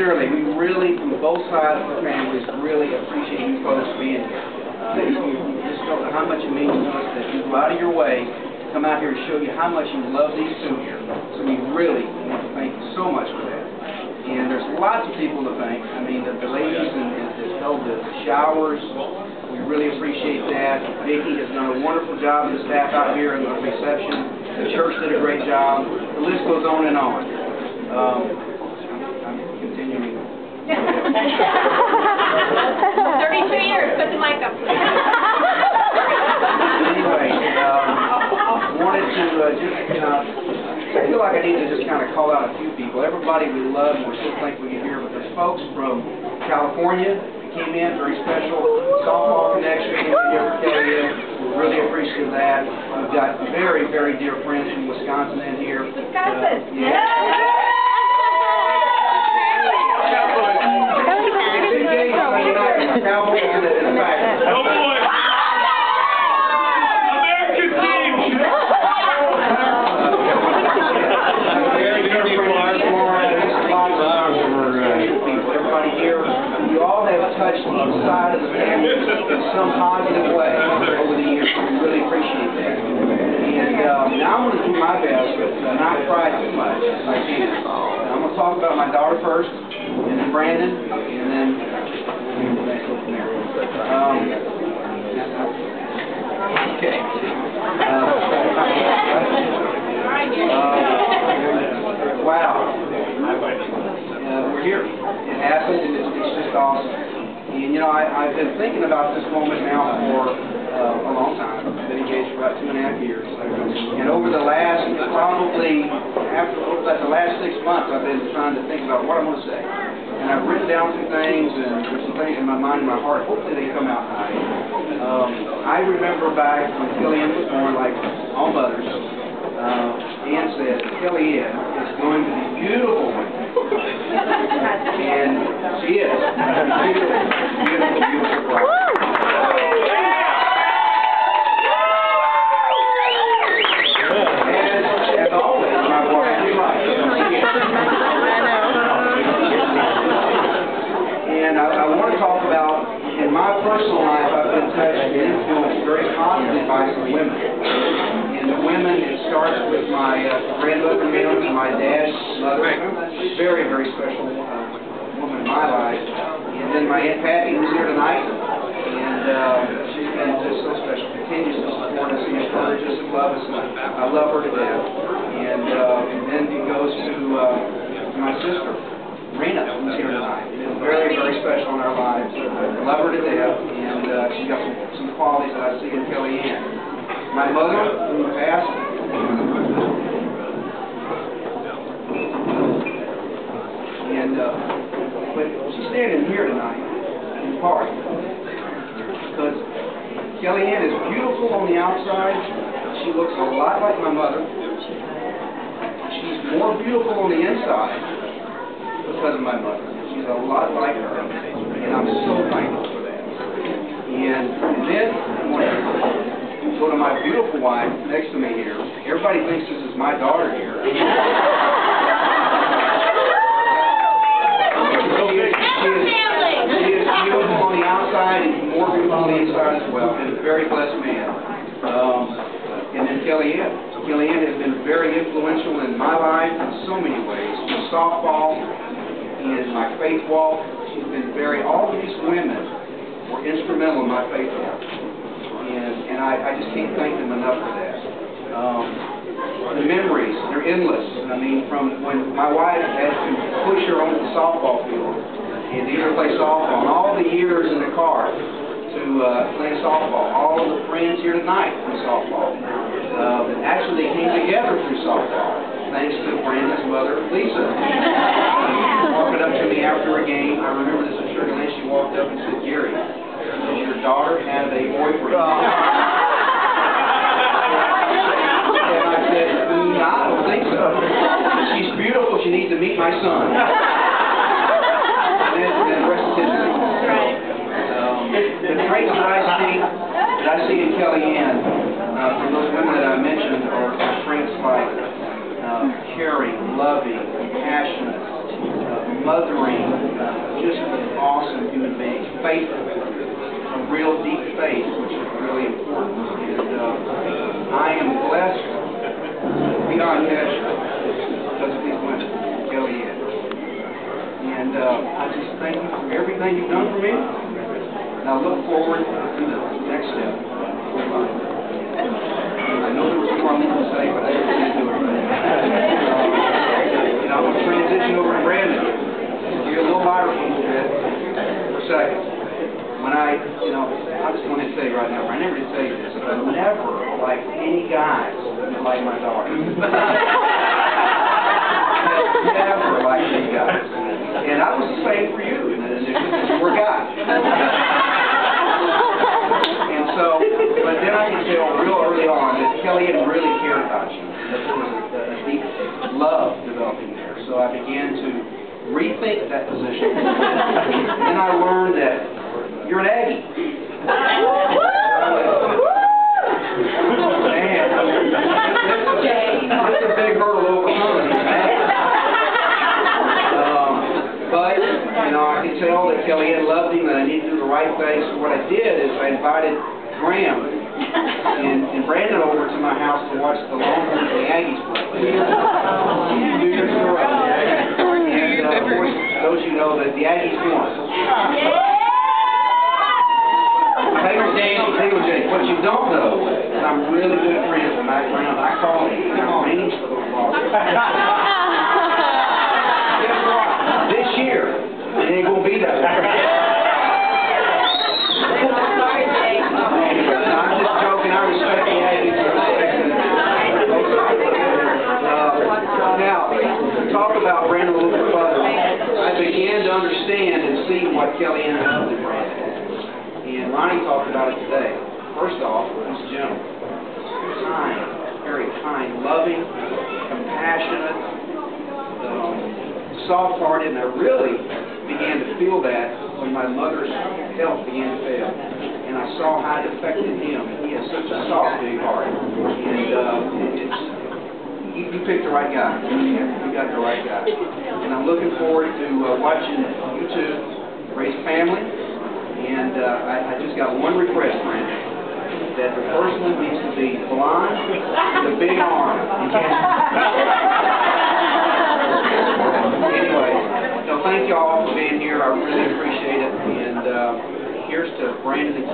sincerely, we really, from both sides of the families, really appreciate you folks being here. You just don't know how much it means to us that you go out of your way to come out here and show you how much you love these two here. So we really want to thank you so much for that. And there's lots of people to thank. I mean, the ladies that held the showers, we really appreciate that. Vicki has done a wonderful job with the staff out here in the reception. The church did a great job. The list goes on and on. I'm continuing. 32 years. Put the mic up. Anyway, wanted to I feel like I need to just kind of call out a few people. Everybody we love and we're so thankful you're here, but there's folks from California that came in, very special softball connection came in here for Kellianne. We're really appreciative of that. We've got very, very dear friends from Wisconsin in here. Wisconsin! Cowboys in the back. Oh boy! American team! Everybody here, you all have touched each side of the family in some positive way over the years. We really appreciate that. And now I'm going to do my best but not cry too much if I can. I'm going to talk about my daughter first, and then Brandon, and then let's go from there. Okay. Wow. We're here. It happened, and it's just awesome. And, you know, I've been thinking about this moment now for a long time. I've been engaged for about 2.5 years. And over the last, probably, over the last 6 months, I've been trying to think about what I'm going to say. And I've written down some things, and there's some things in my mind and my heart. Hopefully they come out tonight. I remember back when Kellianne was born, like all mothers, Ann said, Kellianne is going to be beautiful. And she is. Beautiful, beautiful. As always, my wife is right. And I want to talk about, in my personal life, I've been touched and influenced very positively by some women. And the women, it starts with my grandmother, my dad's mother, very, very special woman in my life. And then my Aunt Patty, who's here tonight, and she's been just so special, continues to support us and encourage us and love us. And I love her to death. And then it goes to my sister, Rena, who's here tonight. It's very, very special in our lives. I love her to death, and she's got some qualities that I see in Kellianne. My mother, who passed, and but she's standing here tonight in part because Kellianne is beautiful on the outside. She looks a lot like my mother. She's more beautiful on the inside because of my mother. She's a lot like her, and I'm so thankful for that. And then I want to go to my beautiful wife next to me here. Everybody thinks this is my daughter here. She is beautiful on the outside and more beautiful on the inside as well, and a very blessed man. And then Kellianne. Kellianne has been very influential in my life in so many ways. In softball, in my faith walk, she's been all of these women were instrumental in my faith walk. And I just can't thank them enough for that. The memories, they're endless. I mean, from when my wife had to push her onto the softball field and either play softball, and all the years in the car to play softball, all of the friends here tonight from softball. Actually, they came together through softball, thanks to Brandon's mother, Lisa. Walking up to me after a game, I remember this was sure, and she walked up and said, Gary, does your daughter have a boyfriend? And I said, no, I don't think so. She's beautiful. She needs to meet my son. And then the rest is history. The traits that I see in Kellianne, from those women that I mentioned, are traits like caring, loving, compassionate, mothering, just an awesome human being, faithful, a real deep faith, which is really important. And I am blessed beyond measure because of these women, Kellianne. And I just thank you for everything you've done for me. And I look forward to the next step of your life. I know there was more I wanted to say, but I didn't do it right. I'm going to transition over to Brandon. You're a little lighter for a little bit for a second. When I just want to say right now, I never did say this, but I've never liked any guys like my daughter. Never liked any guys. And I was the same for you, and you were a guy. And so, but then I could tell real early on that Kellianne really cared about you. That there was a deep love developing there. So I began to rethink that position. And then I learned that you're an Aggie. Man, that's a big hurdle to overcome. But, I could tell that Kellianne loved him and I needed to do the right thing. So what I did is I invited Graham and Brandon over to my house to watch the Longhorns and the Aggies play. Do your story. And, of course, those you know that the Aggies won. Hang on, Jay. What you don't know is I'm really good friends with Matt Brown. I call him and I arrange for those balls. Guess what? This year, it ain't going to be that way. I'm just joking. I respect the Aggies. Now, to talk about Brandon a little bit further, I began to understand and see what Kellianne loved in Brandon. And Ronnie talked about it today. First off, he's gentle, kind, very kind, loving, compassionate, soft-hearted, and I really began to feel that when my mother's health began to fail. And I saw how it affected him. He has such a soft, big heart. And you picked the right guy. You got the right guy. And I'm looking forward to watching you two raise a family. And I just got one request, Brandon, that the first one needs to be blonde with a big arm. Anyway, so thank you all for being here. I really appreciate it. And here's to Brandon and